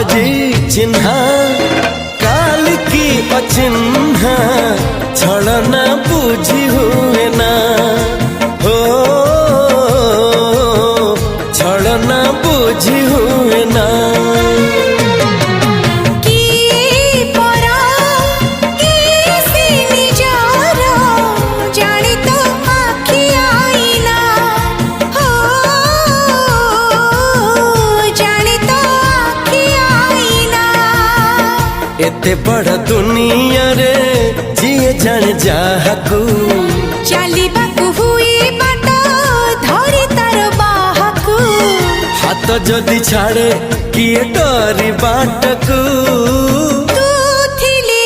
आजी चिन्हा काल की अचिन्हा छलना बुझी हुए ना हो छलना बुझी हुए ना एते बड़ दुनिया रे जिए जान जाहकू चलिबाकू हुई बाट धरी तार बाहकू हाथ जदि छाड़े किए डरी बाटकू तू थिली